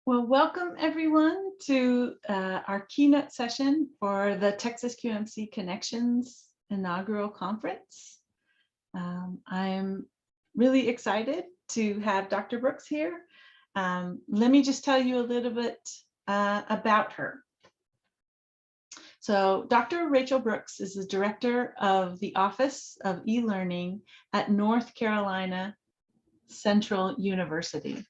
Well, welcome everyone to our keynote session for the TxQMC Connections inaugural conference. I'm really excited to have Dr. Brooks here. Let me just tell you a little bit about her. So Dr. Racheal Brooks is the director of the Office of E-Learning at North Carolina Central University.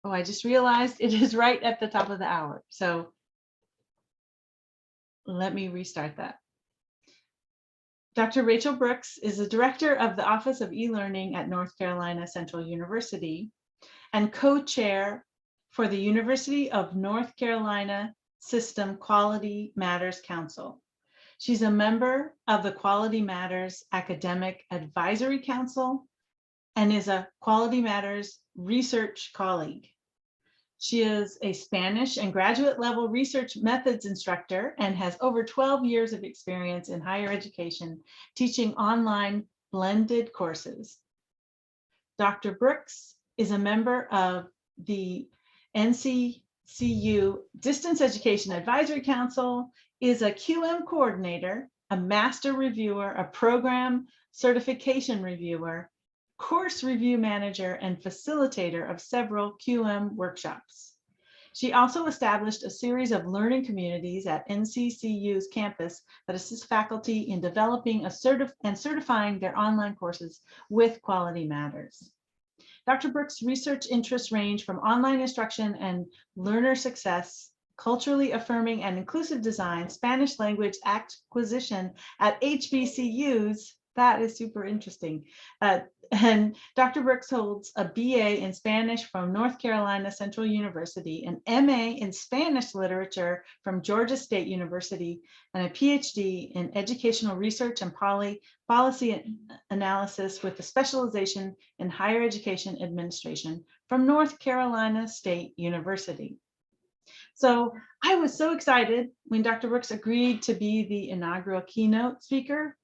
Oh, I just realized it is right at the top of the hour. So let me restart that. Dr. Racheal Brooks is the director of the Office of E-Learning at North Carolina Central University and co-chair for the University of North Carolina System Quality Matters Council. She's a member of the Quality Matters Academic Advisory Council and is a Quality Matters research colleague. She is a Spanish and graduate level research methods instructor and has over 12 years of experience in higher education, teaching online blended courses. Dr. Brooks is a member of the NCCU Distance Education Advisory Council, is a QM coordinator, a master reviewer, a program certification reviewer, course review manager, and facilitator of several QM workshops. She also established a series of learning communities at NCCU's campus that assist faculty in developing and certifying their online courses with Quality Matters. Dr. Brooks' research interests range from online instruction and learner success, culturally affirming and inclusive design, Spanish language acquisition at HBCUs. That is super interesting. And Dr. Brooks holds a BA in Spanish from North Carolina Central University, an MA in Spanish literature from Georgia State University, and a PhD in educational research and policy analysis with a specialization in higher education administration from North Carolina State University. So I was so excited when Dr. Brooks agreed to be the inaugural keynote speaker.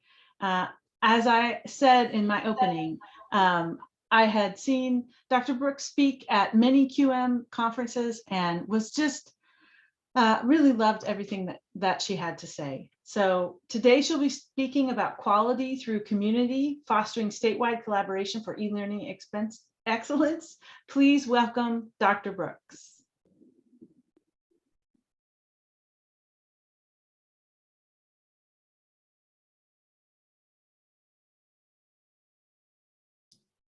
As I said in my opening, I had seen Dr. Brooks speak at many QM conferences and was just really loved everything that she had to say. So today she'll be speaking about quality through community, fostering statewide collaboration for e-learning excellence. Please welcome Dr. Brooks.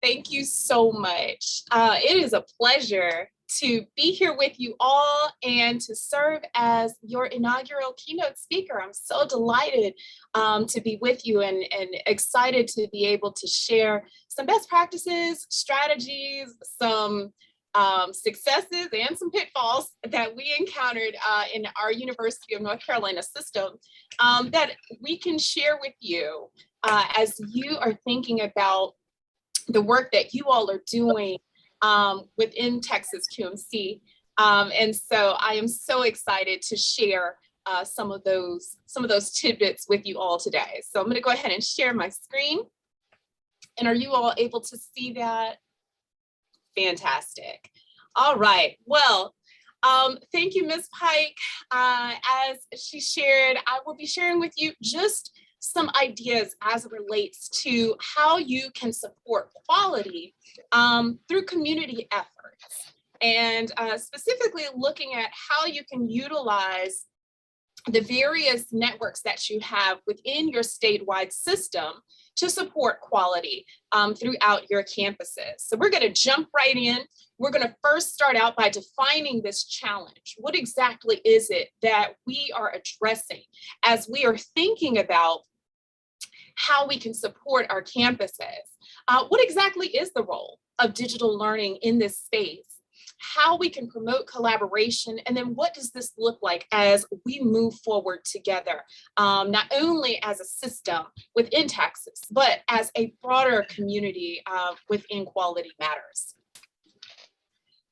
Thank you so much. It is a pleasure to be here with you all and to serve as your inaugural keynote speaker. I'm so delighted to be with you and excited to be able to share some best practices, strategies, some successes and some pitfalls that we encountered in our University of North Carolina system that we can share with you as you are thinking about the work that you all are doing within TxQMC. And so I am so excited to share some of those tidbits with you all today. So I'm going to go ahead and share my screen. And are you all able to see that? Fantastic. All right. Well, thank you, Ms. Pike. As she shared, I will be sharing with you just some ideas as it relates to how you can support quality through community efforts, and specifically looking at how you can utilize the various networks that you have within your statewide system to support quality throughout your campuses. So we're going to jump right in. We're going to first start out by defining this challenge. What exactly is it that we are addressing as we are thinking about how we can support our campuses? What exactly is the role of digital learning in this space? How we can promote collaboration, and then what does this look like as we move forward together, not only as a system within Texas, but as a broader community within Quality Matters.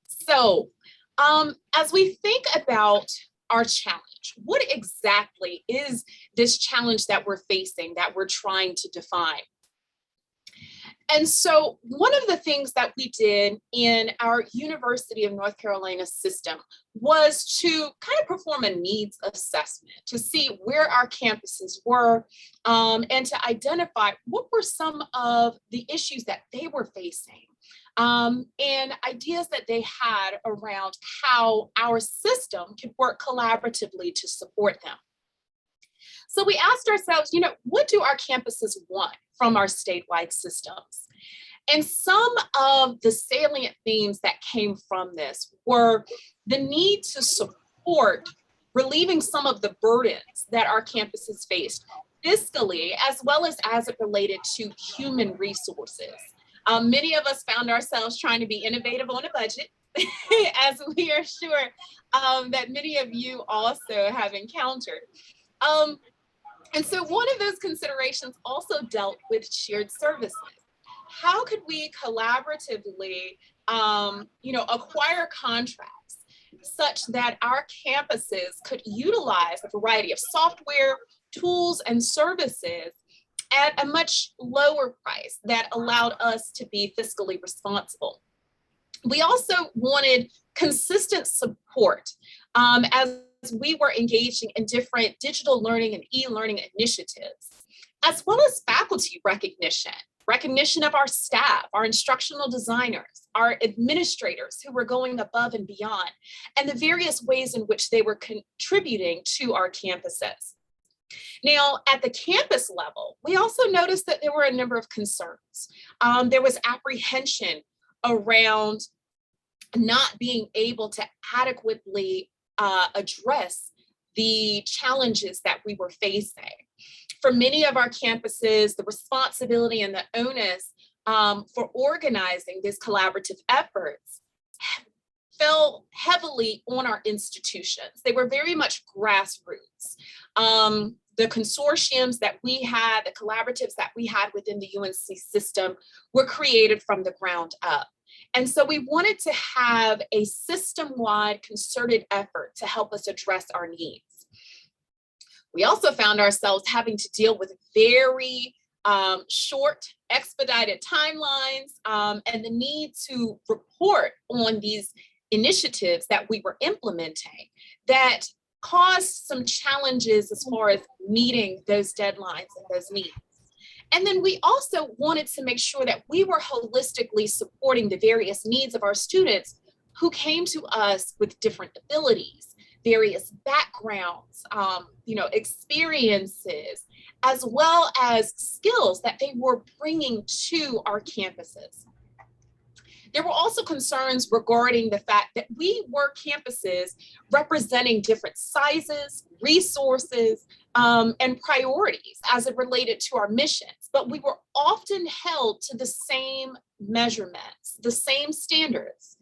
So as we think about our challenge, what exactly is this challenge that we're facing, that we're trying to define? And so one of the things that we did in our University of North Carolina system was to kind of perform a needs assessment to see where our campuses were, and to identify what were some of the issues that they were facing, and ideas that they had around how our system could work collaboratively to support them. So we asked ourselves, what do our campuses want from our statewide systems? And some of the salient themes that came from this were the need to support relieving some of the burdens that our campuses faced fiscally, as well as it related to human resources. Many of us found ourselves trying to be innovative on a budget, as we are sure that many of you also have encountered. And so one of those considerations also dealt with shared services. How could we collaboratively, acquire contracts such that our campuses could utilize a variety of software, tools, and services at a much lower price that allowed us to be fiscally responsible? We also wanted consistent support as we were engaging in different digital learning and e-learning initiatives, as well as faculty recognition of our staff, our instructional designers, our administrators who were going above and beyond, and the various ways in which they were contributing to our campuses. Now, at the campus level, we also noticed that there were a number of concerns. There was apprehension around not being able to adequately address the challenges that we were facing. For many of our campuses, the responsibility and the onus for organizing these collaborative efforts fell heavily on our institutions. They were very much grassroots. The consortiums that we had, the collaboratives that we had within the UNC system were created from the ground up. And so we wanted to have a system-wide concerted effort to help us address our needs. We also found ourselves having to deal with very short, expedited timelines, and the need to report on these initiatives that we were implementing that caused some challenges as far as meeting those deadlines and those needs. And then we also wanted to make sure that we were holistically supporting the various needs of our students who came to us with different abilities, various backgrounds, experiences, as well as skills that they were bringing to our campuses. There were also concerns regarding the fact that we were campuses representing different sizes, resources, and priorities as it related to our missions, but we were often held to the same measurements, the same standards.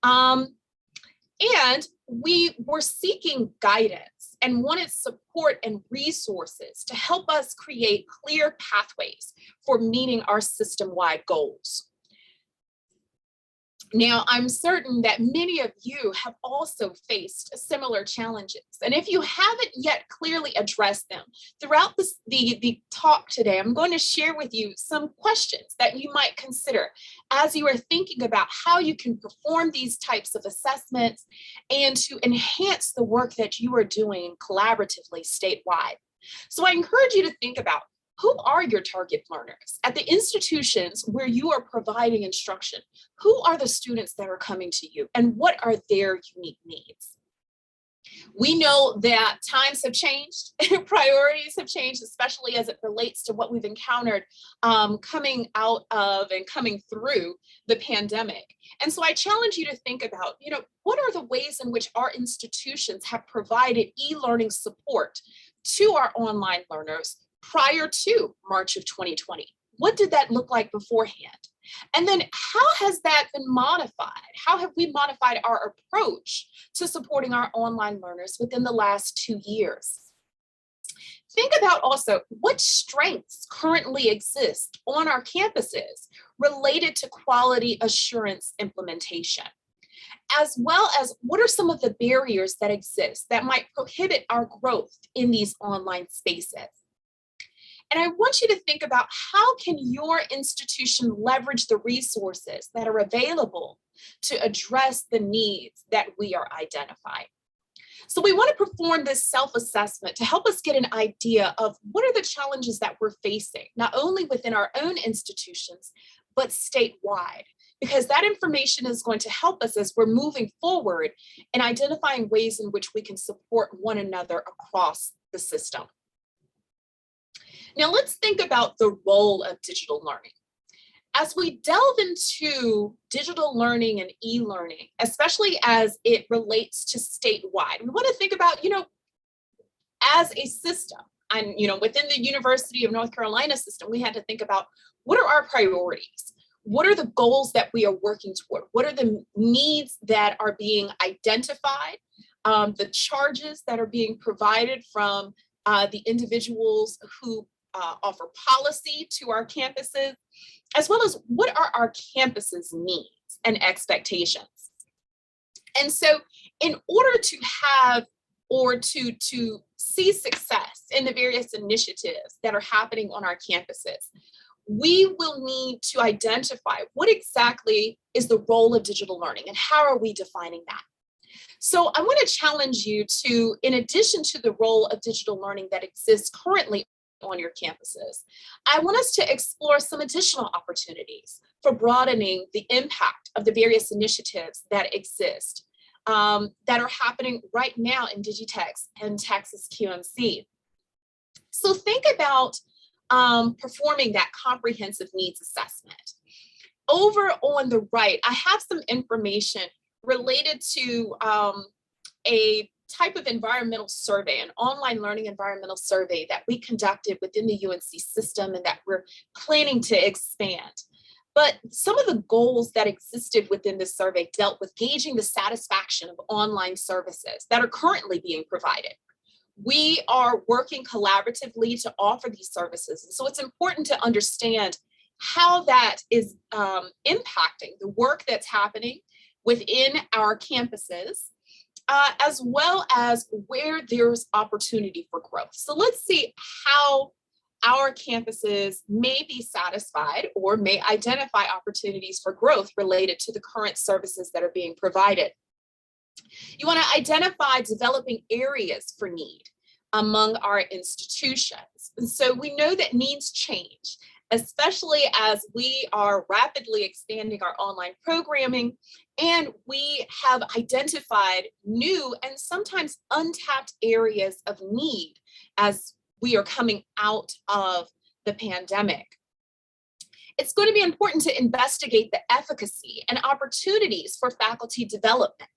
And we were seeking guidance and wanted support and resources to help us create clear pathways for meeting our system-wide goals. Now, I'm certain that many of you have also faced similar challenges. And if you haven't yet clearly addressed them, throughout the talk today, I'm going to share with you some questions that you might consider as you are thinking about how you can perform these types of assessments and to enhance the work that you are doing collaboratively statewide. So I encourage you to think about, who are your target learners? At the institutions where you are providing instruction, who are the students that are coming to you and what are their unique needs? We know that times have changed, priorities have changed, especially as it relates to what we've encountered coming out of and coming through the pandemic. And so I challenge you to think about, what are the ways in which our institutions have provided e-learning support to our online learners prior to March of 2020? What did that look like beforehand? And then how has that been modified? How have we modified our approach to supporting our online learners within the last 2 years? Think about also what strengths currently exist on our campuses related to quality assurance implementation, as well as what are some of the barriers that exist that might prohibit our growth in these online spaces. And I want you to think about how can your institution leverage the resources that are available to address the needs that we are identifying. So we want to perform this self-assessment to help us get an idea of what are the challenges that we're facing, not only within our own institutions, but statewide, because that information is going to help us as we're moving forward in identifying ways in which we can support one another across the system. Now let's think about the role of digital learning. As we delve into digital learning and e-learning, especially as it relates to statewide, we want to think about, as a system, and, within the University of North Carolina system, we had to think about what are our priorities? What are the goals that we are working toward? What are the needs that are being identified? The charges that are being provided from the individuals who offer policy to our campuses, as well as what are our campuses' needs and expectations. And so in order to have or to see success in the various initiatives that are happening on our campuses, we will need to identify what exactly is the role of digital learning and how are we defining that. So I want to challenge you to, in addition to the role of digital learning that exists currently on your campuses, I want us to explore some additional opportunities for broadening the impact of the various initiatives that exist that are happening right now in Digitex and TxQMC. So think about performing that comprehensive needs assessment. Over on the right, I have some information related to a type of environmental survey, an online learning environmental survey that we conducted within the UNC system and that we're planning to expand. But some of the goals that existed within this survey dealt with gauging the satisfaction of online services that are currently being provided. We are working collaboratively to offer these services. And so it's important to understand how that is impacting the work that's happening within our campuses, as well as where there's opportunity for growth. So let's see how our campuses may be satisfied or may identify opportunities for growth related to the current services that are being provided. You want to identify developing areas for need among our institutions. And so we know that needs change, especially as we are rapidly expanding our online programming, and we have identified new and sometimes untapped areas of need as we are coming out of the pandemic. It's going to be important to investigate the efficacy and opportunities for faculty development.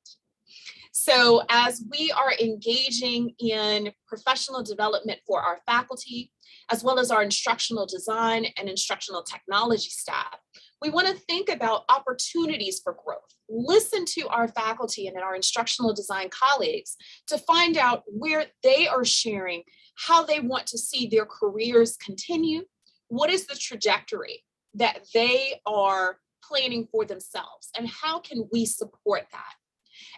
So as we are engaging in professional development for our faculty, as well as our instructional design and instructional technology staff, we want to think about opportunities for growth. Listen to our faculty and our instructional design colleagues to find out where they are sharing how they want to see their careers continue. What is the trajectory that they are planning for themselves, and how can we support that?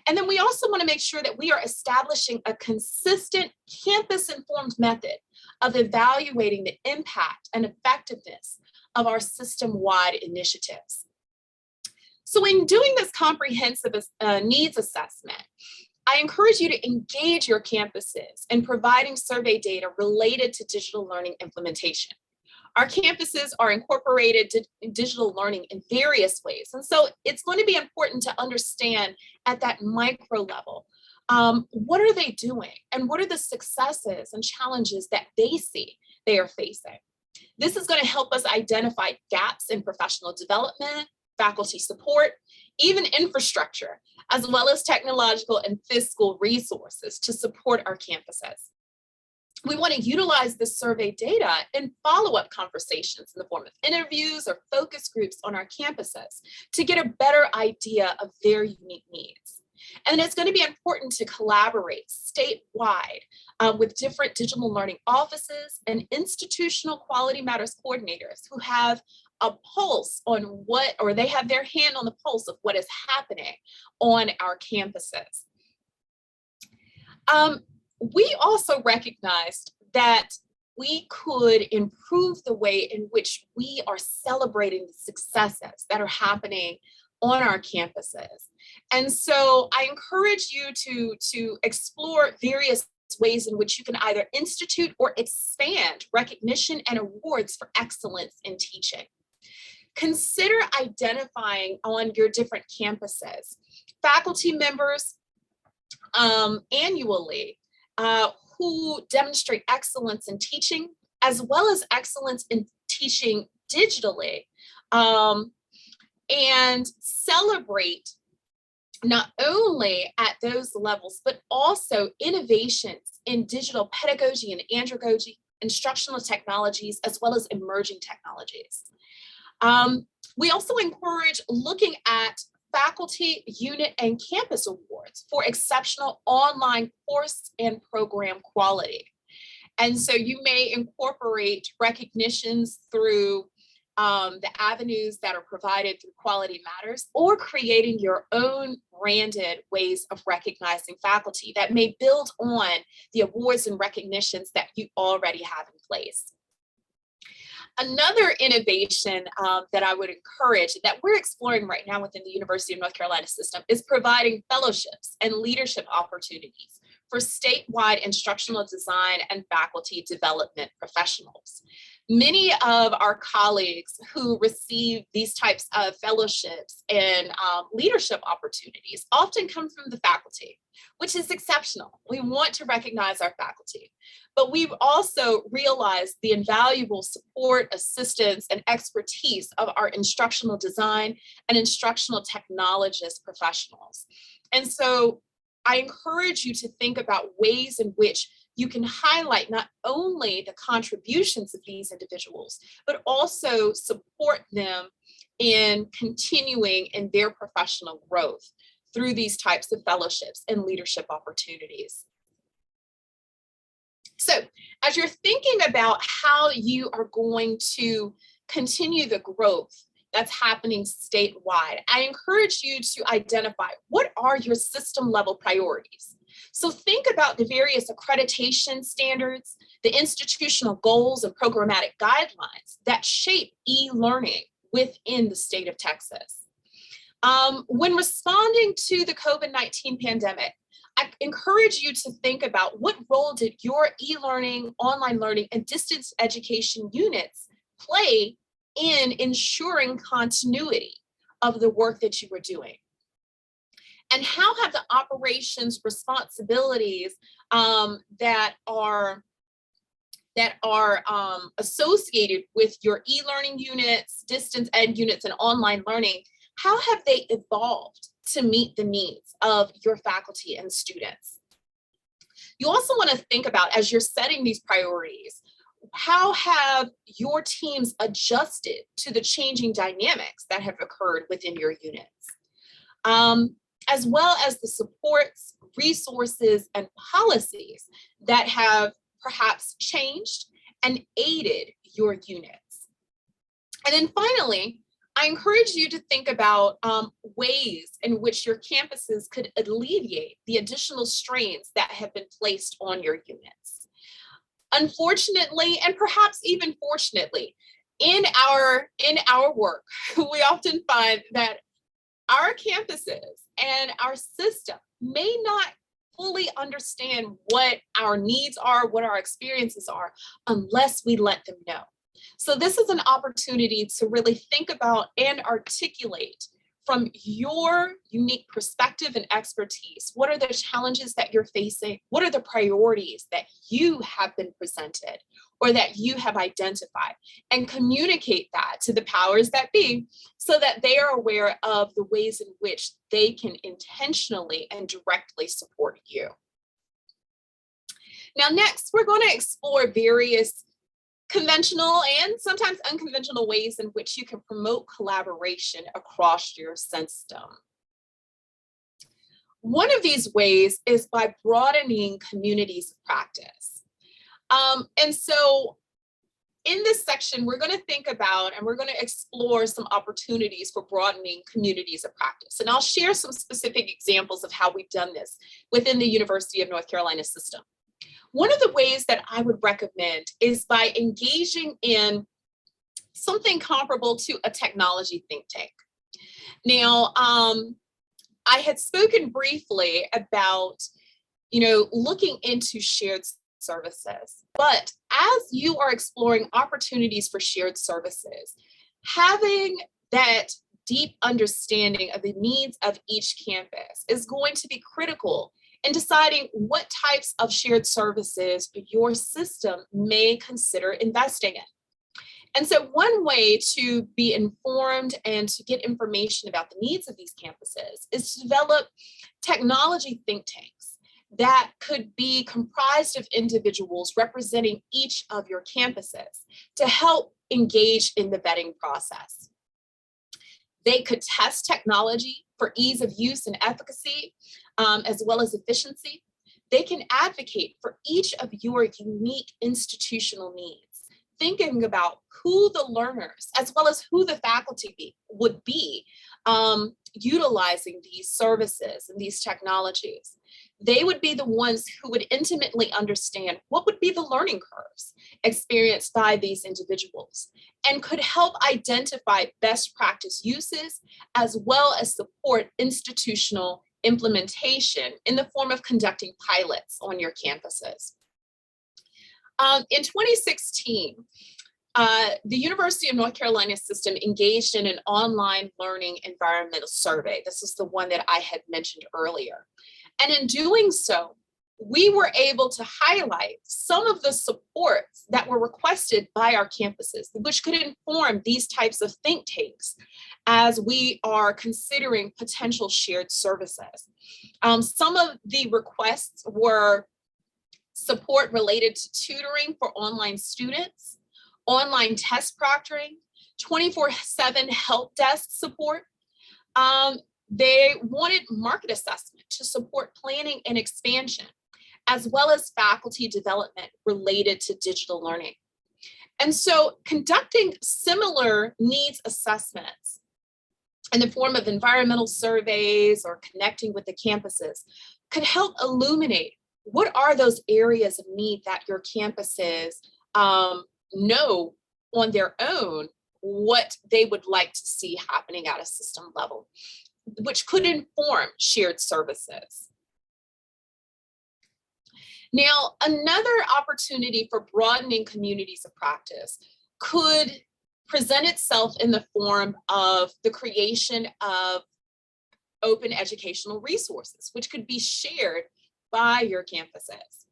And then we also want to make sure that we are establishing a consistent campus-informed method of evaluating the impact and effectiveness of our system-wide initiatives. So in doing this comprehensive needs assessment, I encourage you to engage your campuses in providing survey data related to digital learning implementation. Our campuses are incorporated digital learning in various ways. And so it's going to be important to understand at that micro level, what are they doing and what are the successes and challenges that they see they are facing. This is going to help us identify gaps in professional development, faculty support, even infrastructure, as well as technological and fiscal resources to support our campuses. We want to utilize this survey data in follow-up conversations in the form of interviews or focus groups on our campuses to get a better idea of their unique needs. And it's going to be important to collaborate statewide with different digital learning offices and institutional quality matters coordinators who have a pulse on what, or they have their hand on the pulse of what is happening on our campuses. We also recognized that we could improve the way in which we are celebrating the successes that are happening on our campuses. And so I encourage you to explore various ways in which you can either institute or expand recognition and awards for excellence in teaching. Consider identifying on your different campuses faculty members annually who demonstrate excellence in teaching, as well as excellence in teaching digitally, and celebrate not only at those levels, but also innovations in digital pedagogy and andragogy, instructional technologies, as well as emerging technologies. We also encourage looking at faculty, unit, and campus awards for exceptional online course and program quality. And so you may incorporate recognitions through the avenues that are provided through Quality Matters, or creating your own branded ways of recognizing faculty that may build on the awards and recognitions that you already have in place. Another innovation that I would encourage, that we're exploring right now within the University of North Carolina system, is providing fellowships and leadership opportunities for statewide instructional design and faculty development professionals. Many of our colleagues who receive these types of fellowships and leadership opportunities often come from the faculty, which is exceptional. We want to recognize our faculty, but we've also realized the invaluable support, assistance, and expertise of our instructional design and instructional technologist professionals. And so I encourage you to think about ways in which you can highlight not only the contributions of these individuals, but also support them in continuing in their professional growth through these types of fellowships and leadership opportunities. So as you're thinking about how you are going to continue the growth that's happening statewide, I encourage you to identify what are your system level priorities. So think about the various accreditation standards, the institutional goals and programmatic guidelines that shape e-learning within the state of Texas. When responding to the COVID-19 pandemic, I encourage you to think about what role did your e-learning, online learning, and distance education units play in ensuring continuity of the work that you were doing? And how have the operations responsibilities that are associated with your e-learning units, distance ed units, and online learning, how have they evolved to meet the needs of your faculty and students? You also want to think about, as you're setting these priorities, how have your teams adjusted to the changing dynamics that have occurred within your units? As well as the supports, resources, and policies that have perhaps changed and aided your units. And then finally, I encourage you to think about ways in which your campuses could alleviate the additional strains that have been placed on your units. Unfortunately, and perhaps even fortunately, in our work, we often find that our campuses and our system may not fully understand what our needs are, what our experiences are, unless we let them know. So this is an opportunity to really think about and articulate from your unique perspective and expertise. What are the challenges that you're facing? What are the priorities that you have been presented or that you have identified? And communicate that to the powers that be so that they are aware of the ways in which they can intentionally and directly support you. Now, next, we're going to explore various conventional and sometimes unconventional ways in which you can promote collaboration across your system. One of these ways is by broadening communities of practice. And so in this section, we're going to think about and we're going to explore some opportunities for broadening communities of practice. And I'll share some specific examples of how we've done this within the University of North Carolina system. One of the ways that I would recommend is by engaging in something comparable to a technology think tank. Now, I had spoken briefly about, looking into shared services, but as you are exploring opportunities for shared services, having that deep understanding of the needs of each campus is going to be critical in deciding what types of shared services your system may consider investing in. And so one way to be informed and to get information about the needs of these campuses is to develop technology think tanks that could be comprised of individuals representing each of your campuses to help engage in the vetting process. They could test technology for ease of use and efficacy, as well as efficiency. They can advocate for each of your unique institutional needs, thinking about who the learners, as well as who the faculty would be utilizing these services and these technologies. They would be the ones who would intimately understand what would be the learning curves experienced by these individuals and could help identify best practice uses, as well as support institutional implementation in the form of conducting pilots on your campuses. In 2016, the University of North Carolina system engaged in an online learning environmental survey. This is the one that I had mentioned earlier. And in doing so, we were able to highlight some of the supports that were requested by our campuses, which could inform these types of think tanks as we are considering potential shared services. Some of the requests were support related to tutoring for online students, online test proctoring, 24/7 help desk support. They wanted market assessment to support planning and expansion, as well as faculty development related to digital learning. And so conducting similar needs assessments in the form of environmental surveys or connecting with the campuses could help illuminate what are those areas of need that your campuses know on their own what they would like to see happening at a system level, which could inform shared services. Now, another opportunity for broadening communities of practice could present itself in the form of the creation of open educational resources, which could be shared by your campuses.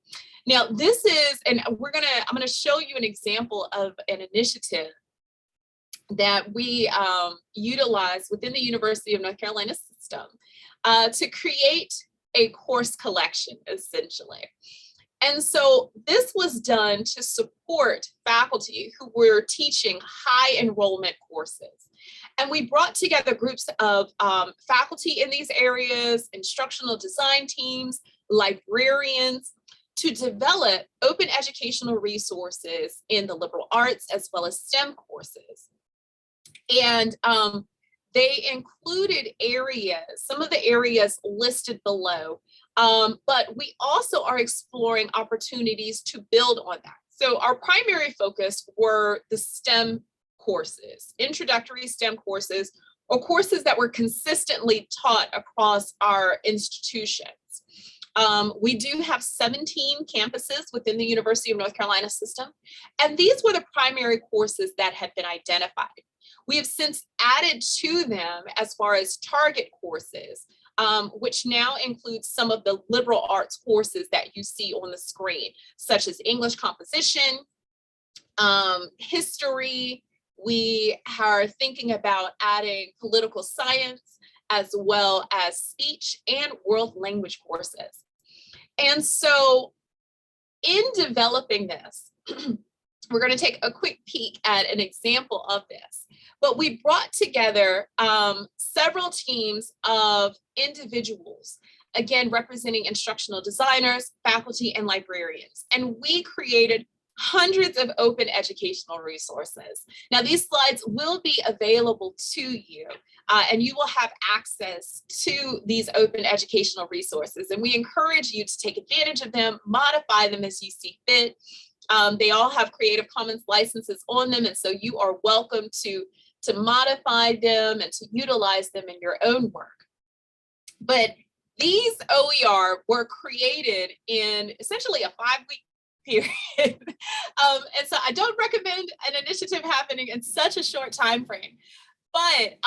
Now, this is, and I'm gonna show you an example of an initiative that we utilize within the University of North Carolina system to create a course collection, essentially. And so this was done to support faculty who were teaching high enrollment courses. And we brought together groups of faculty in these areas, instructional design teams, librarians, to develop open educational resources in the liberal arts as well as STEM courses. And they included areas, some of the areas listed below, but we also are exploring opportunities to build on that. So our primary focus were the STEM courses, introductory STEM courses, or courses that were consistently taught across our institutions. We do have 17 campuses within the University of North Carolina system, and these were the primary courses that had been identified. We have since added to them as far as target courses, which now includes some of the liberal arts courses that you see on the screen, such as English composition, history. We are thinking about adding political science, as well as speech and world language courses. And so in developing this, we're going to take a quick peek at an example of this. But we brought together several teams of individuals, again, representing instructional designers, faculty, and librarians. And we created hundreds of open educational resources. Now, these slides will be available to you, and you will have access to these open educational resources. And we encourage you to take advantage of them, modify them as you see fit. They all have Creative Commons licenses on them, and so you are welcome to modify them and to utilize them in your own work. But these OER were created in essentially a 5-week period. And so I don't recommend an initiative happening in such a short time frame. But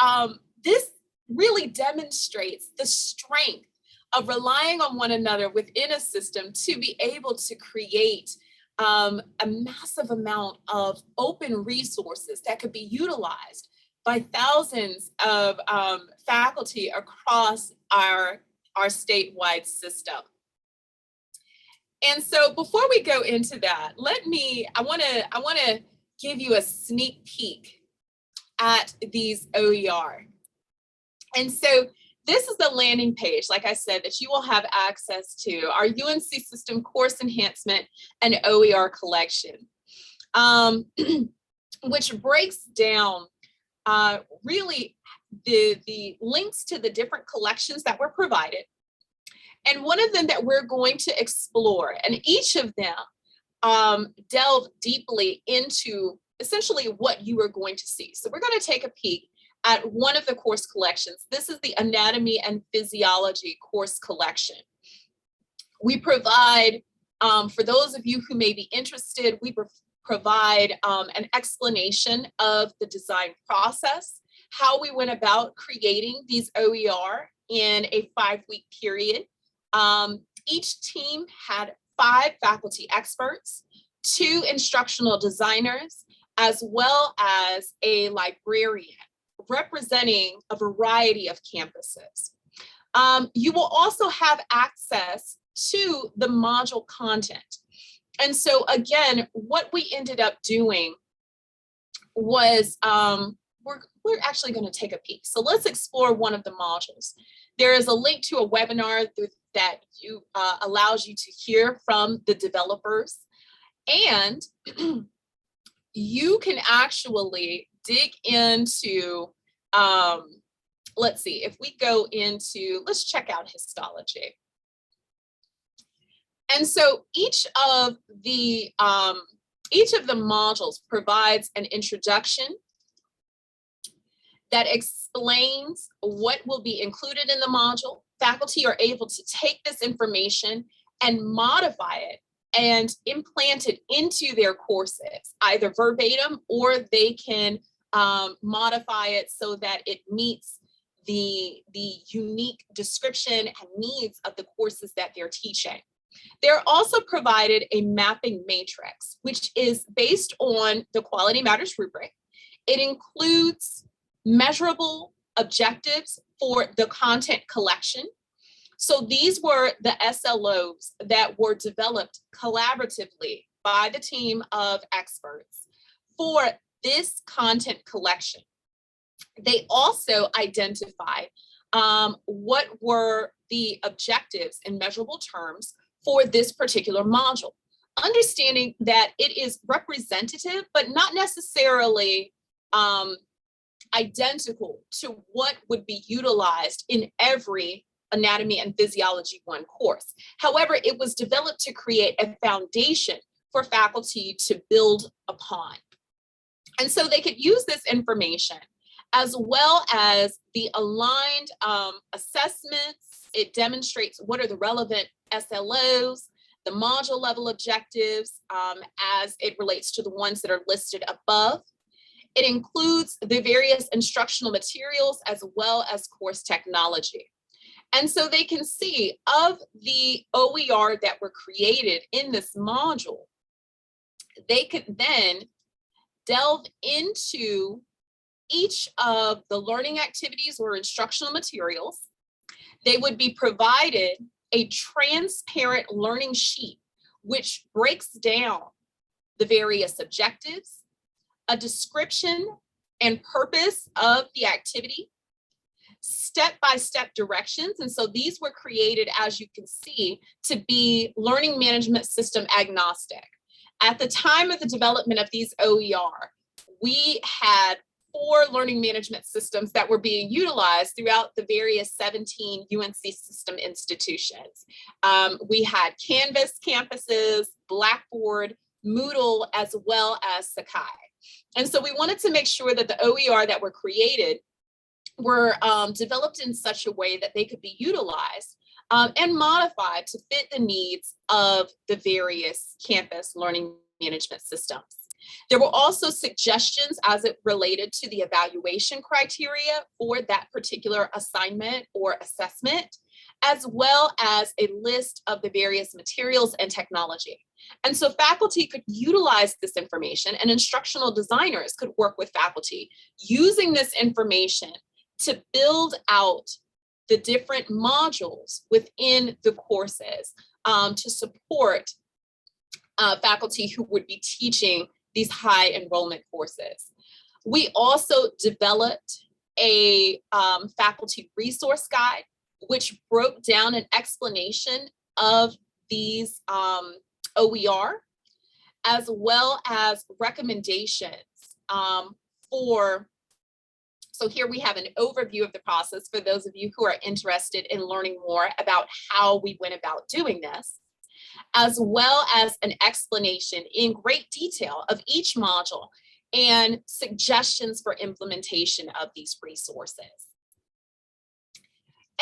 this really demonstrates the strength of relying on one another within a system to be able to create a massive amount of open resources that could be utilized by thousands of faculty across our statewide system. And so before we go into that, I want to give you a sneak peek at these OER. And so this is the landing page, like I said, that you will have access to, our UNC system course enhancement and OER collection, which breaks down really the links to the different collections that were provided. And one of them that we're going to explore, and each of them delve deeply into essentially what you are going to see. So we're going to take a peek at one of the course collections. This is the Anatomy and Physiology course collection. We provide, for those of you who may be interested, we provide an explanation of the design process, how we went about creating these OER in a 5-week period. Each team had 5 faculty experts, 2 instructional designers, as well as a librarian representing a variety of campuses. You will also have access to the module content. And so again, what we ended up doing was, we're actually going to take a peek. So let's explore one of the modules. There is a link to a webinar that allows you to hear from the developers. And you can actually dig into, let's see, if we go into, let's check out histology. And so each of the modules provides an introduction that explains what will be included in the module. Faculty are able to take this information and modify it and implant it into their courses, either verbatim, or they can modify it so that it meets the unique description and needs of the courses that they're teaching. They're also provided a mapping matrix, which is based on the Quality Matters rubric. It includes measurable objectives for the content collection. So these were the SLOs that were developed collaboratively by the team of experts for this content collection. They also identified what were the objectives in measurable terms for this particular module, understanding that it is representative, but not necessarily identical to what would be utilized in every Anatomy and Physiology 1 course. However, it was developed to create a foundation for faculty to build upon. And so they could use this information as well as the aligned assessments. It demonstrates what are the relevant SLOs, the module level objectives as it relates to the ones that are listed above. It includes the various instructional materials as well as course technology. And so they can see of the OER that were created in this module, they could then delve into each of the learning activities or instructional materials. They would be provided a transparent learning sheet, which breaks down the various objectives, a description and purpose of the activity, step-by-step directions. And so these were created, as you can see, to be learning management system agnostic. At the time of the development of these OER, we had 4 learning management systems that were being utilized throughout the various 17 UNC system institutions. We had Canvas campuses, Blackboard, Moodle, as well as Sakai. And so we wanted to make sure that the OER that were created were developed in such a way that they could be utilized and modified to fit the needs of the various campus learning management systems. There were also suggestions as it related to the evaluation criteria for that particular assignment or assessment, as well as a list of the various materials and technology. And so faculty could utilize this information, and instructional designers could work with faculty using this information to build out the different modules within the courses to support faculty who would be teaching these high enrollment courses. We also developed a faculty resource guide, which broke down an explanation of these OER, as well as recommendations so here we have an overview of the process for those of you who are interested in learning more about how we went about doing this, as well as an explanation in great detail of each module and suggestions for implementation of these resources.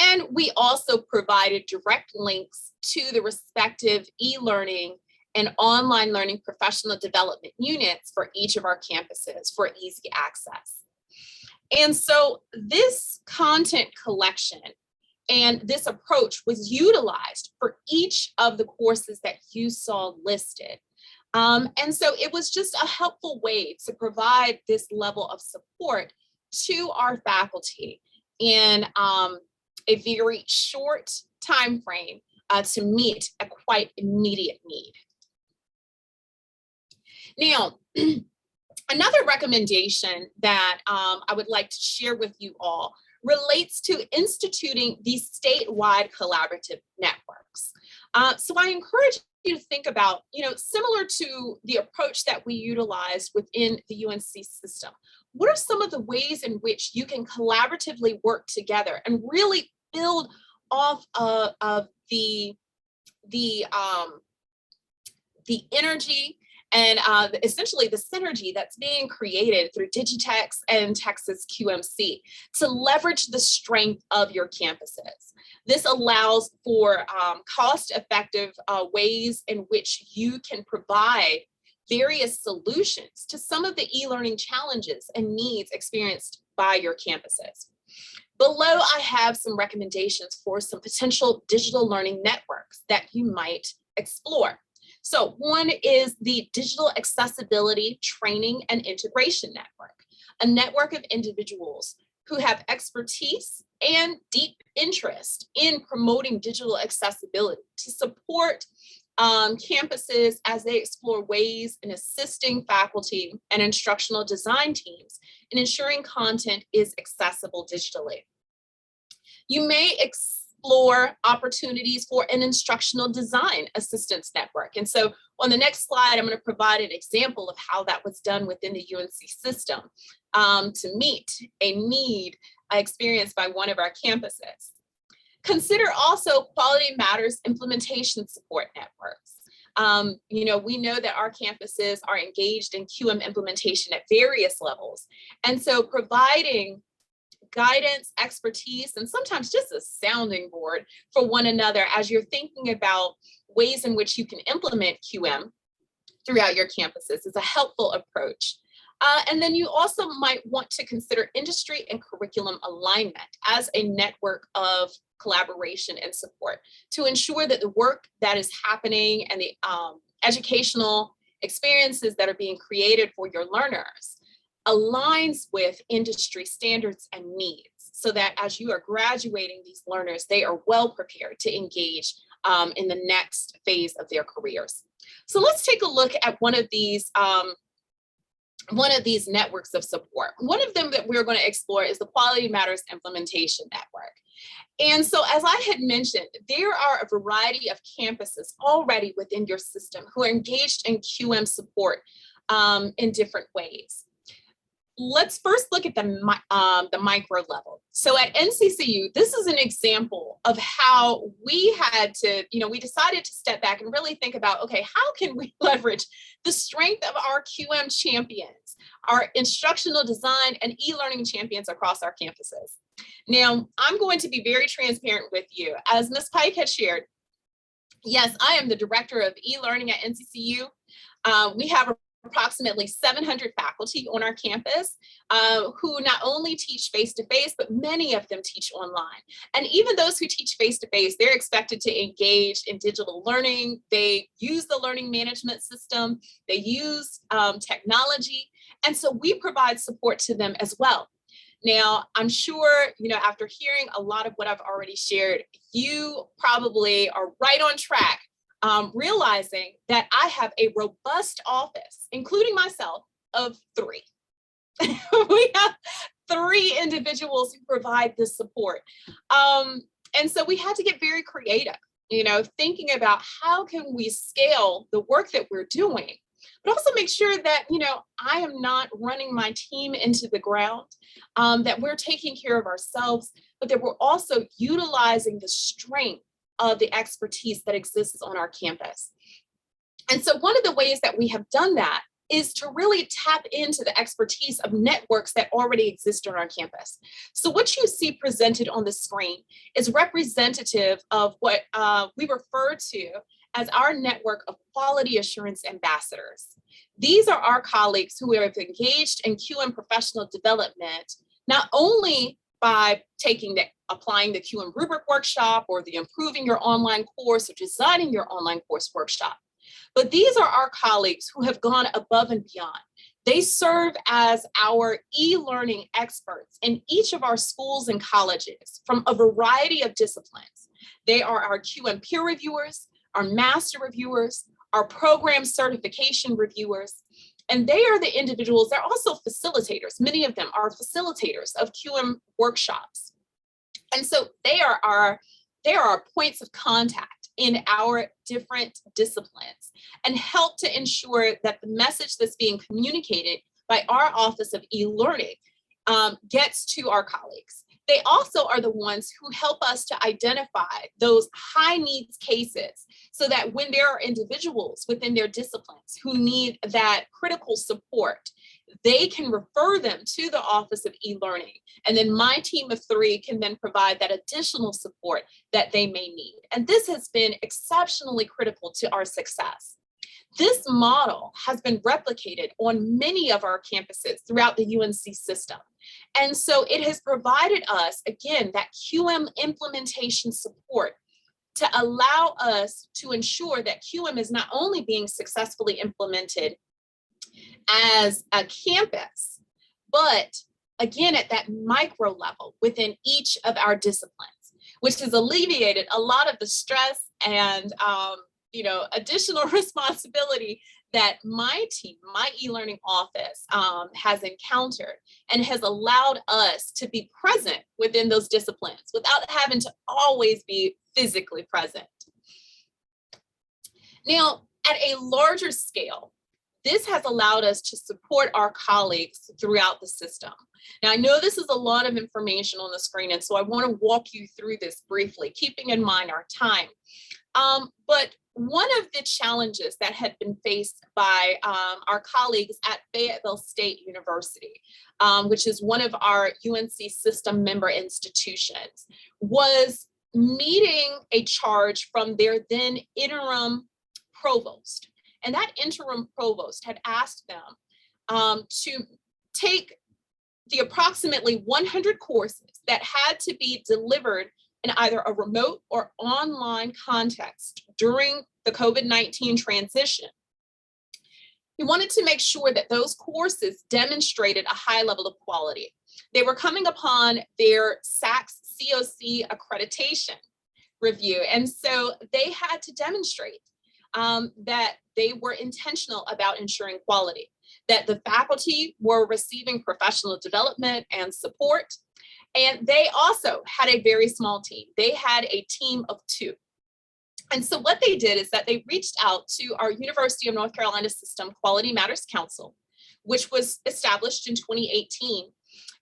And we also provided direct links to the respective e-learning and online learning professional development units for each of our campuses for easy access. And so this content collection and this approach was utilized for each of the courses that you saw listed. And so it was just a helpful way to provide this level of support to our faculty in a very short time frame to meet a quite immediate need. Now, another recommendation that I would like to share with you all relates to instituting these statewide collaborative networks. So I encourage you to think about, similar to the approach that we utilized within the UNC system, what are some of the ways in which you can collaboratively work together and really build off of the energy and essentially the synergy that's being created through Digitex and TxQMC to leverage the strength of your campuses. This allows for cost-effective ways in which you can provide various solutions to some of the e-learning challenges and needs experienced by your campuses. Below, I have some recommendations for some potential digital learning networks that you might explore. So one is the Digital Accessibility Training and Integration Network, a network of individuals who have expertise and deep interest in promoting digital accessibility to support campuses as they explore ways in assisting faculty and instructional design teams in ensuring content is accessible digitally. You may explore opportunities for an instructional design assistance network. And so on the next slide, I'm going to provide an example of how that was done within the UNC system to meet a need experienced by one of our campuses. Consider also Quality Matters implementation support networks. We know that our campuses are engaged in QM implementation at various levels. And so providing guidance, expertise, and sometimes just a sounding board for one another as you're thinking about ways in which you can implement QM throughout your campuses is a helpful approach. And then you also might want to consider industry and curriculum alignment as a network of collaboration and support to ensure that the work that is happening and the educational experiences that are being created for your learners aligns with industry standards and needs, so that as you are graduating these learners, they are well prepared to engage in the next phase of their careers. So let's take a look at one of these one of these networks of support. One of them that we're going to explore is the Quality Matters Implementation Network. And so, as I had mentioned, there are a variety of campuses already within your system who are engaged in QM support in different ways. Let's first look at the micro level. So at NCCU, this is an example of how we had to, we decided to step back and really think about, okay, how can we leverage the strength of our QM champions, our instructional design and e-learning champions across our campuses? Now, I'm going to be very transparent with you. As Ms. Pike had shared, yes, I am the director of e-learning at NCCU. We have approximately 700 faculty on our campus who not only teach face-to-face, but many of them teach online. And even those who teach face-to-face, they're expected to engage in digital learning. They use the learning management system. They use technology. And so we provide support to them as well. Now, I'm sure, after hearing a lot of what I've already shared, you probably are right on track, realizing that I have a robust office, including myself, of 3. We have 3 individuals who provide this support. And so we had to get very creative, thinking about how can we scale the work that we're doing, but also make sure that, I am not running my team into the ground, that we're taking care of ourselves, but that we're also utilizing the strength of the expertise that exists on our campus. And so one of the ways that we have done that is to really tap into the expertise of networks that already exist on our campus. So what you see presented on the screen is representative of what we refer to as our network of quality assurance ambassadors. These are our colleagues who have engaged in QM professional development, not only by applying the QM rubric workshop or the improving your online course or designing your online course workshop, but these are our colleagues who have gone above and beyond. They serve as our e-learning experts in each of our schools and colleges from a variety of disciplines. They are our QM peer reviewers, our master reviewers, our program certification reviewers, and they are the individuals, they're also facilitators. Many of them are facilitators of QM workshops. And so they are our points of contact in our different disciplines and help to ensure that the message that's being communicated by our Office of E-Learning gets to our colleagues. They also are the ones who help us to identify those high needs cases so that when there are individuals within their disciplines who need that critical support, they can refer them to the Office of E-Learning. And then my team of 3 can then provide that additional support that they may need. And this has been exceptionally critical to our success. This model has been replicated on many of our campuses throughout the UNC system. And so it has provided us, again, that QM implementation support to allow us to ensure that QM is not only being successfully implemented as a campus, but again, at that micro level within each of our disciplines, which has alleviated a lot of the stress and additional responsibility that my team, my e-learning office has encountered and has allowed us to be present within those disciplines without having to always be physically present. Now, at a larger scale, this has allowed us to support our colleagues throughout the system. Now, I know this is a lot of information on the screen, and so I want to walk you through this briefly, keeping in mind our time. But one of the challenges that had been faced by our colleagues at Fayetteville State University, which is one of our UNC system member institutions, was meeting a charge from their then interim provost. And that interim provost had asked them to take the approximately 100 courses that had to be delivered in either a remote or online context during the COVID-19 transition. He wanted to make sure that those courses demonstrated a high level of quality. They were coming upon their SACS COC accreditation review, and so they had to demonstrate that they were intentional about ensuring quality. that the faculty were receiving professional development and support. And they also had a very small team. They had a team of 2. And so what they did is that they reached out to our University of North Carolina System Quality Matters Council, which was established in 2018.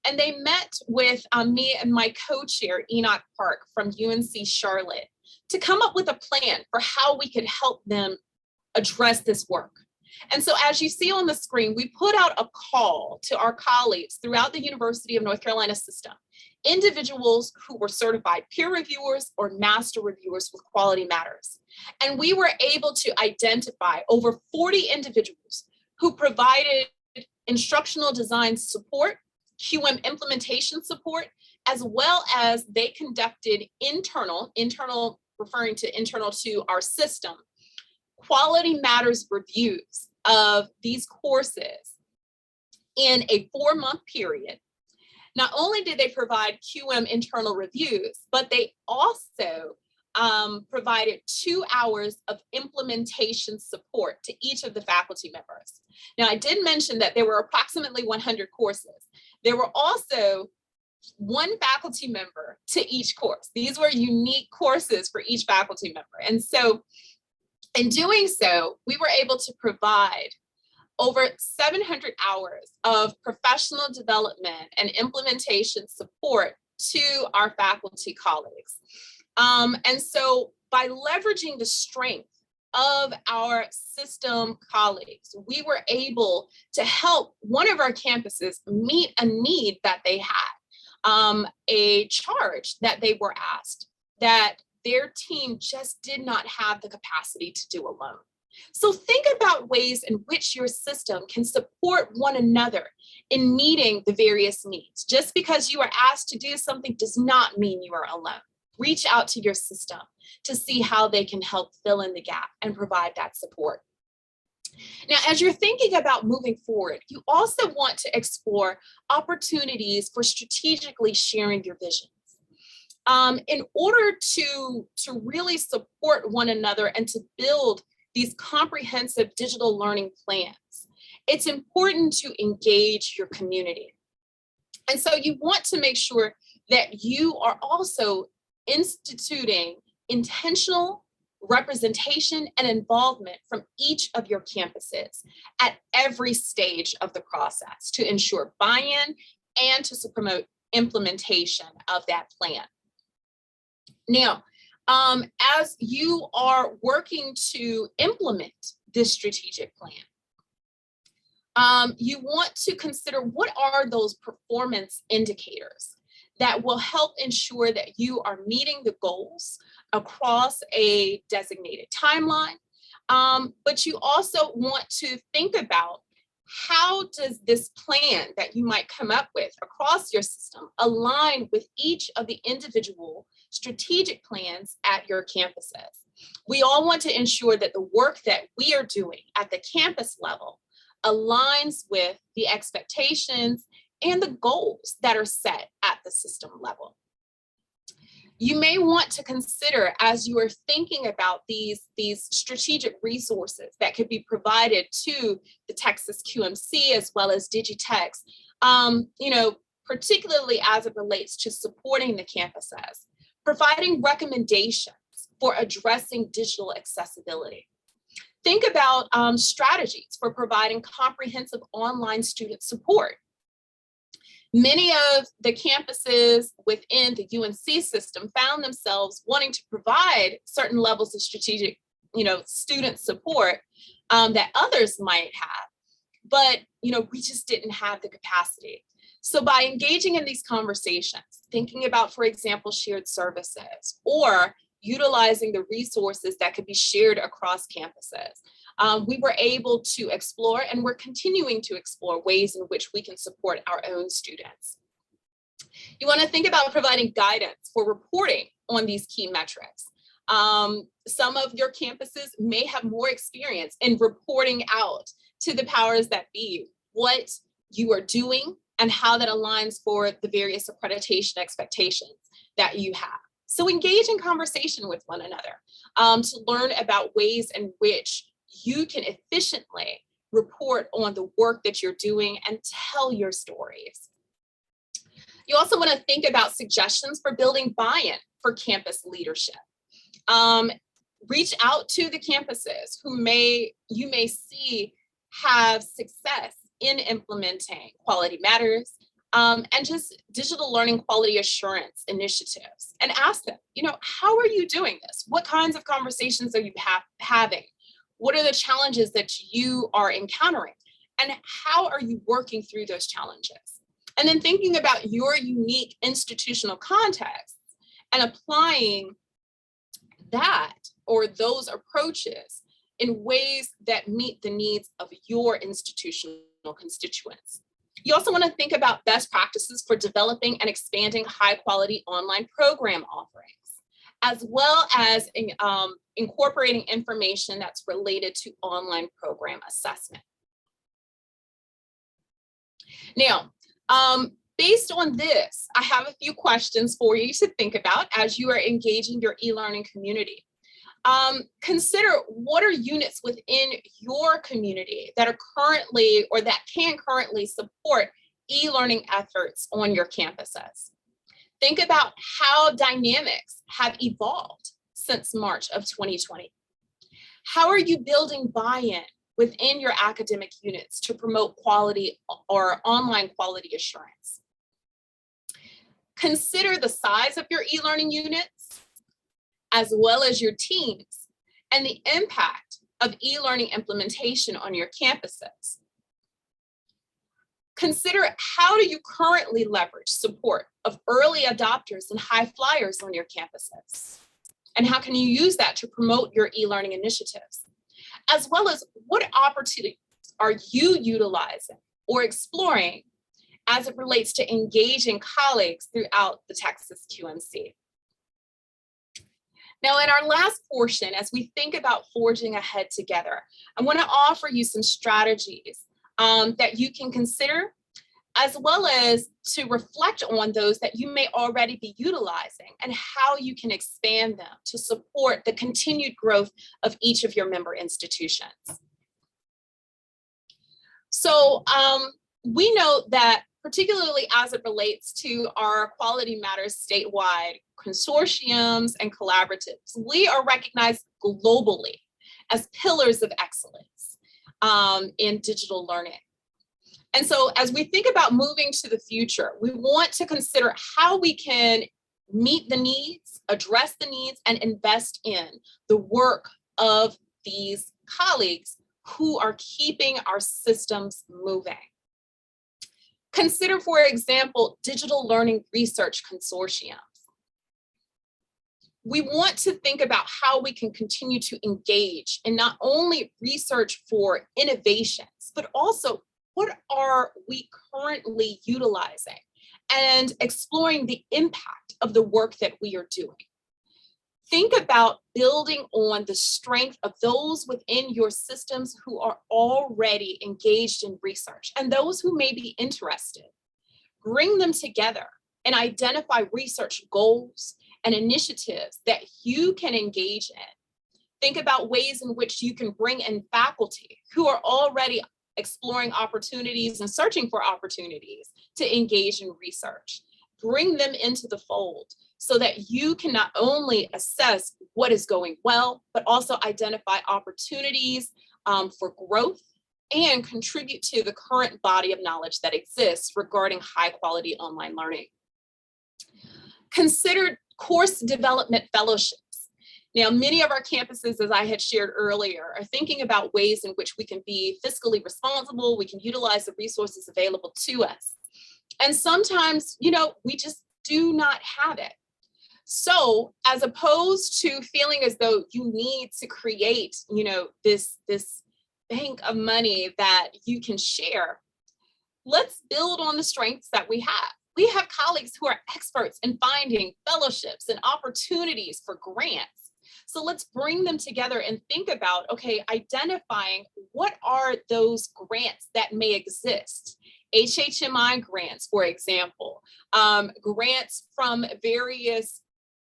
And they met with me and my co-chair, Enoch Park from UNC Charlotte, to come up with a plan for how we could help them address this work. And so as you see on the screen, we put out a call to our colleagues throughout the University of North Carolina system, individuals who were certified peer reviewers or master reviewers with Quality Matters. And we were able to identify over 40 individuals who provided instructional design support, QM implementation support, as well as they conducted internal referring to internal to our system, Quality Matters reviews of these courses in a 4-month period. Not only did they provide QM internal reviews, but they also provided 2 hours of implementation support to each of the faculty members. Now, I did mention that there were approximately 100 courses. There were also 1 faculty member to each course. These were unique courses for each faculty member. And so in doing so, we were able to provide over 700 hours of professional development and implementation support to our faculty colleagues. And so by leveraging the strength of our system colleagues, we were able to help one of our campuses meet a need that they had, a charge that they were asked that their team just did not have the capacity to do alone. So think about ways in which your system can support one another in meeting the various needs. Just because you are asked to do something does not mean you are alone. Reach out to your system to see how they can help fill in the gap and provide that support. Now, as you're thinking about moving forward, you also want to explore opportunities for strategically sharing your visions. In order to really support one another and to build these comprehensive digital learning plans, it's important to engage your community. And so you want to make sure that you are also instituting intentional representation and involvement from each of your campuses at every stage of the process to ensure buy-in and to promote implementation of that plan. Now, as you are working to implement this strategic plan, you want to consider what are those performance indicators that will help ensure that you are meeting the goals across a designated timeline. But you also want to think about how does this plan that you might come up with across your system align with each of the individual strategic plans at your campuses. We all want to ensure that the work that we are doing at the campus level aligns with the expectations and the goals that are set at the system level. You may want to consider, as you are thinking about these strategic resources that could be provided to the TxQMC as well as Digitex, particularly as it relates to supporting the campuses, providing recommendations for addressing digital accessibility. Think about strategies for providing comprehensive online student support. Many of the campuses within the UNC system found themselves wanting to provide certain levels of strategic, student support that others might have, but, we just didn't have the capacity. So by engaging in these conversations, thinking about, for example, shared services or utilizing the resources that could be shared across campuses, we were able to explore, and we're continuing to explore, ways in which we can support our own students. You want to think about providing guidance for reporting on these key metrics. Some of your campuses may have more experience in reporting out to the powers that be what you are doing and how that aligns for the various accreditation expectations that you have. So engage in conversation with one another to learn about ways in which you can efficiently report on the work that you're doing and tell your stories. You also want to think about suggestions for building buy-in for campus leadership. Reach out to the campuses who you may see have success in implementing Quality Matters and just digital learning quality assurance initiatives, and ask them, how are you doing this? What kinds of conversations are you having? What are the challenges that you are encountering? And how are you working through those challenges? And then thinking about your unique institutional context and applying that or those approaches in ways that meet the needs of your institutional constituents. You also want to think about best practices for developing and expanding high quality online program offerings, as well as incorporating information that's related to online program assessment. Now, based on this, I have a few questions for you to think about as you are engaging your e-learning community. Consider what are units within your community that are currently or that can currently support e-learning efforts on your campuses. Think about how dynamics have evolved since March of 2020. How are you building buy-in within your academic units to promote quality or online quality assurance? Consider the size of your e-learning units, as well as your teams, and the impact of e-learning implementation on your campuses. Consider how do you currently leverage support of early adopters and high flyers on your campuses? And how can you use that to promote your e-learning initiatives? As well as what opportunities are you utilizing or exploring as it relates to engaging colleagues throughout the TxQMC? Now, in our last portion, as we think about forging ahead together, I want to offer you some strategies that you can consider, as well as to reflect on those that you may already be utilizing and how you can expand them to support the continued growth of each of your member institutions. So we know that particularly as it relates to our Quality Matters statewide consortiums and collaboratives, we are recognized globally as pillars of excellence in digital learning. And so as we think about moving to the future, we want to consider how we can meet the needs, address the needs, and invest in the work of these colleagues who are keeping our systems moving. Consider, for example, digital learning research consortiums. We want to think about how we can continue to engage in not only research for innovations, but also what are we currently utilizing and exploring the impact of the work that we are doing. Think about building on the strength of those within your systems who are already engaged in research and those who may be interested. Bring them together and identify research goals and initiatives that you can engage in. Think about ways in which you can bring in faculty who are already exploring opportunities and searching for opportunities to engage in research. Bring them into the fold so that you can not only assess what is going well, but also identify opportunities for growth and contribute to the current body of knowledge that exists regarding high quality online learning. Consider course development fellowships. Now, many of our campuses, as I had shared earlier, are thinking about ways in which we can be fiscally responsible, we can utilize the resources available to us. And sometimes, we just do not have it. So as opposed to feeling as though you need to create, this bank of money that you can share, let's build on the strengths that we have. We have colleagues who are experts in finding fellowships and opportunities for grants. So let's bring them together and think about, identifying what are those grants that may exist. HHMI grants, for example, grants from various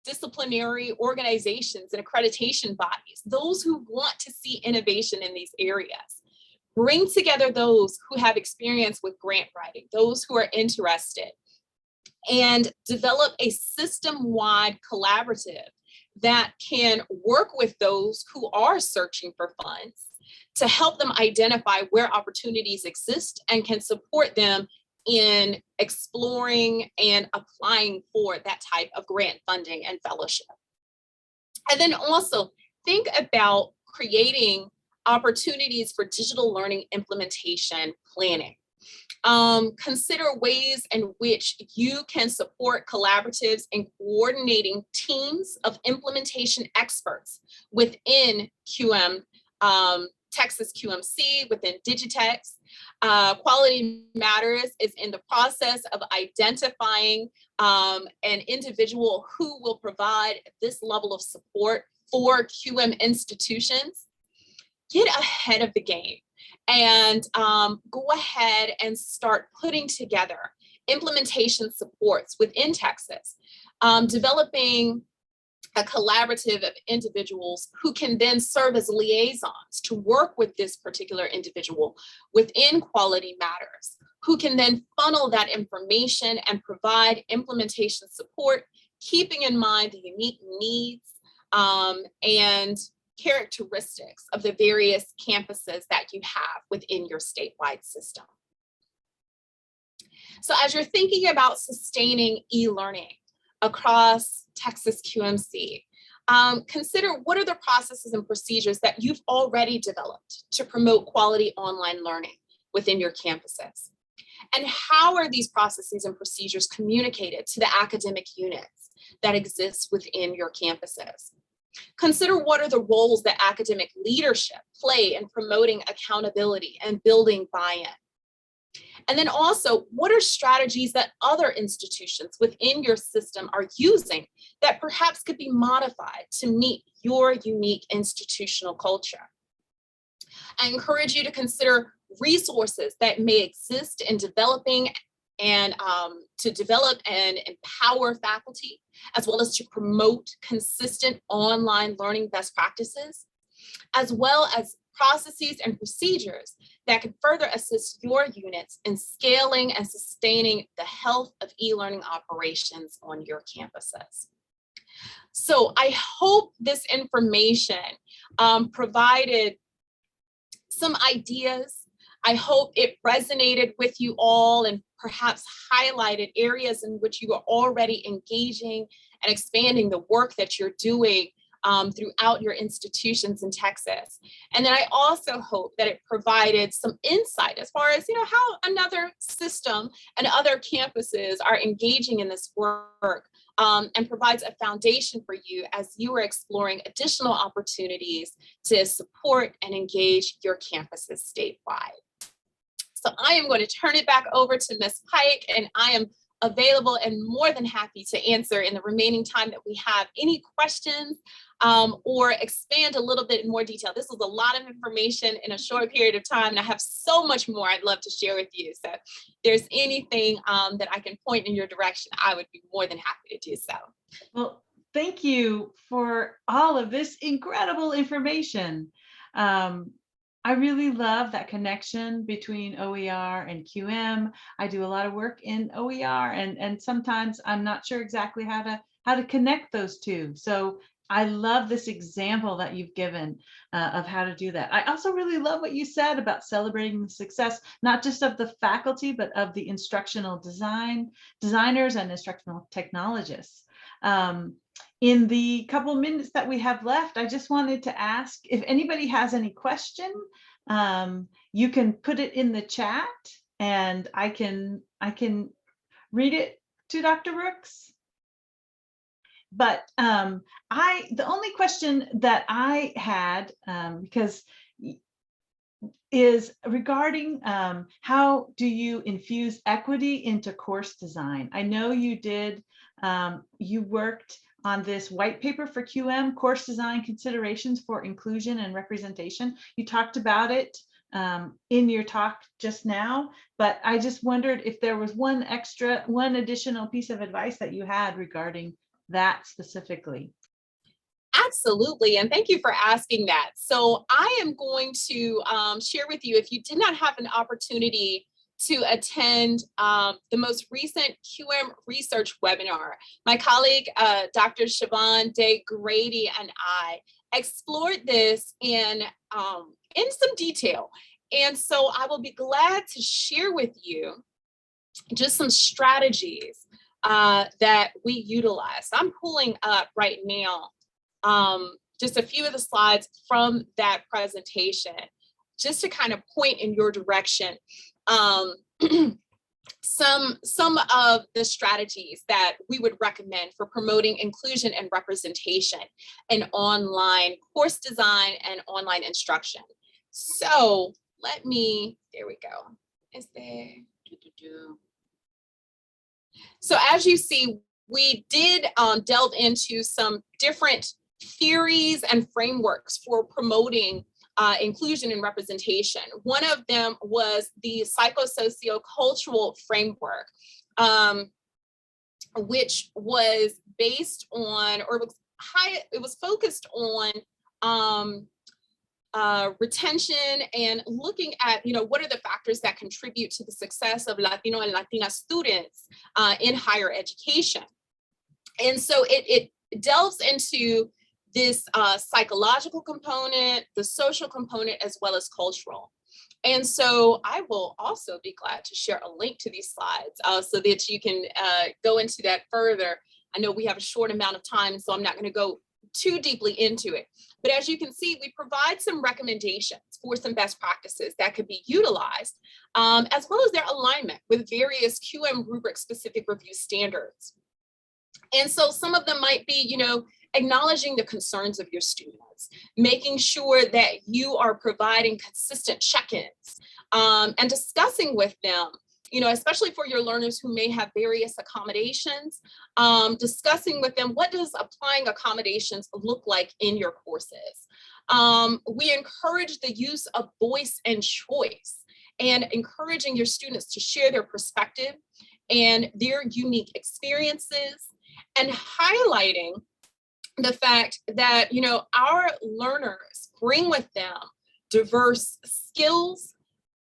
disciplinary organizations and accreditation bodies, those who want to see innovation in these areas. Bring together those who have experience with grant writing, those who are interested, and develop a system-wide collaborative that can work with those who are searching for funds to help them identify where opportunities exist and can support them in exploring and applying for that type of grant funding and fellowship. And then also think about creating opportunities for digital learning implementation planning. Consider ways in which you can support collaboratives in coordinating teams of implementation experts within TxQMC, within Digitex. Quality Matters is in the process of identifying an individual who will provide this level of support for QM institutions. Get ahead of the game and go ahead and start putting together implementation supports within Texas, developing a collaborative of individuals who can then serve as liaisons to work with this particular individual within Quality Matters, who can then funnel that information and provide implementation support, keeping in mind the unique needs and characteristics of the various campuses that you have within your statewide system. So as you're thinking about sustaining e-learning across TxQMC, consider what are the processes and procedures that you've already developed to promote quality online learning within your campuses. And how are these processes and procedures communicated to the academic units that exist within your campuses? Consider what are the roles that academic leadership play in promoting accountability and building buy-in. And then also, what are strategies that other institutions within your system are using that perhaps could be modified to meet your unique institutional culture? I encourage you to consider resources that may exist in developing and to develop and empower faculty, as well as to promote consistent online learning best practices, as well as processes and procedures that can further assist your units in scaling and sustaining the health of e-learning operations on your campuses. So I hope this information provided some ideas. I hope it resonated with you all and perhaps highlighted areas in which you are already engaging and expanding the work that you're doing throughout your institutions in Texas. And then I also hope that it provided some insight as far as, how another system and other campuses are engaging in this work and provides a foundation for you as you are exploring additional opportunities to support and engage your campuses statewide. So I am going to turn it back over to Ms. Pike, and I am available and more than happy to answer in the remaining time that we have any questions or expand a little bit in more detail. This was a lot of information in a short period of time, and I have so much more I'd love to share with you. So if there's anything that I can point in your direction, I would be more than happy to do so. Well, thank you for all of this incredible information. I really love that connection between OER and QM. I do a lot of work in OER, and sometimes I'm not sure exactly how to connect those two. So I love this example that you've given of how to do that. I also really love what you said about celebrating the success, not just of the faculty, but of the instructional designers and instructional technologists. In the couple minutes that we have left, I just wanted to ask if anybody has any question. You can put it in the chat, and I can read it to Dr. Brooks. But the only question that I had, because is regarding how do you infuse equity into course design? I know you did, you worked on this white paper for QM, course design considerations for inclusion and representation. You talked about it in your talk just now, but I just wondered if there was one additional piece of advice that you had regarding that specifically. Absolutely, and thank you for asking that. So I am going to share with you, if you did not have an opportunity to attend the most recent QM research webinar, my colleague, Dr. Siobhan Day Grady, and I explored this in some detail. And so I will be glad to share with you just some strategies that we utilize. I'm pulling up right now just a few of the slides from that presentation, just to kind of point in your direction. Some of the strategies that we would recommend for promoting inclusion and representation in online course design and online instruction. So there we go. Is there? So as you see, we did delve into some different theories and frameworks for promoting inclusion and representation. One of them was the psychosociocultural framework, which was based on, or it was focused on retention and looking at, what are the factors that contribute to the success of Latino and Latina students in higher education. And so it delves into this psychological component, the social component, as well as cultural. And so I will also be glad to share a link to these slides so that you can go into that further. I know we have a short amount of time, so I'm not going to go too deeply into it. But as you can see, we provide some recommendations for some best practices that could be utilized, as well as their alignment with various QM rubric specific review standards. And so some of them might be, acknowledging the concerns of your students, making sure that you are providing consistent check-ins and discussing with them, especially for your learners who may have various accommodations, discussing with them, what does applying accommodations look like in your courses? We encourage the use of voice and choice, and encouraging your students to share their perspective and their unique experiences, and highlighting the fact that, our learners bring with them diverse skills,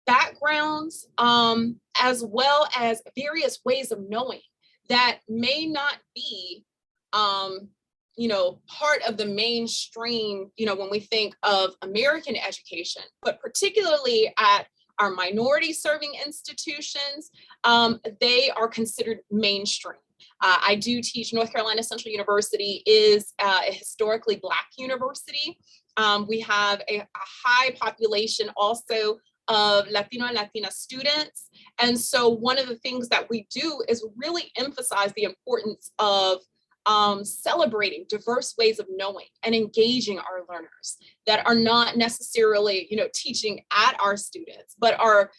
backgrounds, as well as various ways of knowing that may not be, part of the mainstream, when we think of American education, but particularly at our minority serving institutions, they are considered mainstream. I do teach. North Carolina Central University is a historically Black university. We have a high population also of Latino and Latina students. And so one of the things that we do is really emphasize the importance of celebrating diverse ways of knowing and engaging our learners that are not necessarily, teaching at our students, but are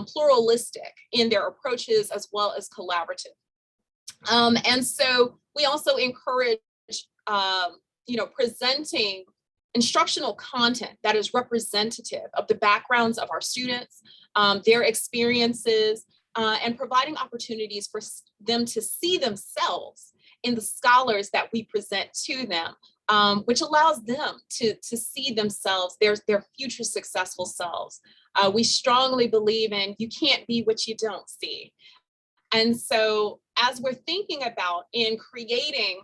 pluralistic in their approaches as well as collaborative. And so we also encourage, presenting instructional content that is representative of the backgrounds of our students, their experiences, and providing opportunities for them to see themselves in the scholars that we present to them, which allows them to see themselves, their future successful selves. We strongly believe in you can't be what you don't see. And so as we're thinking about in creating,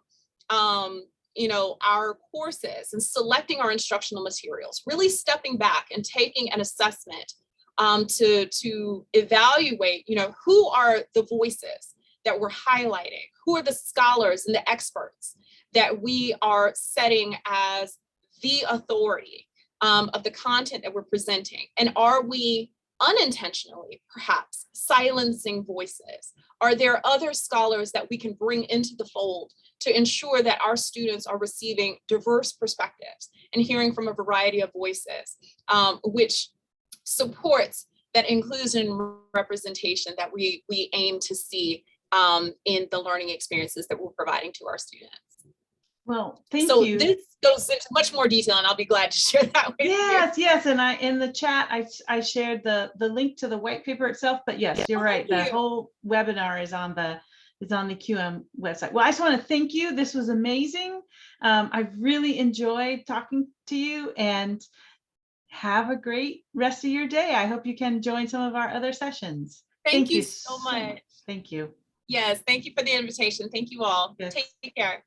our courses and selecting our instructional materials, really stepping back and taking an assessment to evaluate, who are the voices that we're highlighting, who are the scholars and the experts that we are setting as the authority of the content that we're presenting, and are we unintentionally, perhaps, silencing voices? Are there other scholars that we can bring into the fold to ensure that our students are receiving diverse perspectives and hearing from a variety of voices, which supports that inclusion representation that we aim to see in the learning experiences that we're providing to our students? Well, thank so you. So this goes into much more detail, and I'll be glad to share that with you. Yes, and in the chat, I shared the link to the white paper itself, but yes, you're right. The whole webinar is on the is on the QM website. Well, I just want to thank you. This was amazing. I've really enjoyed talking to you, and have a great rest of your day. I hope you can join some of our other sessions. Thank you so much. Thank you. Yes, thank you for the invitation. Thank you all. Yes. Take care.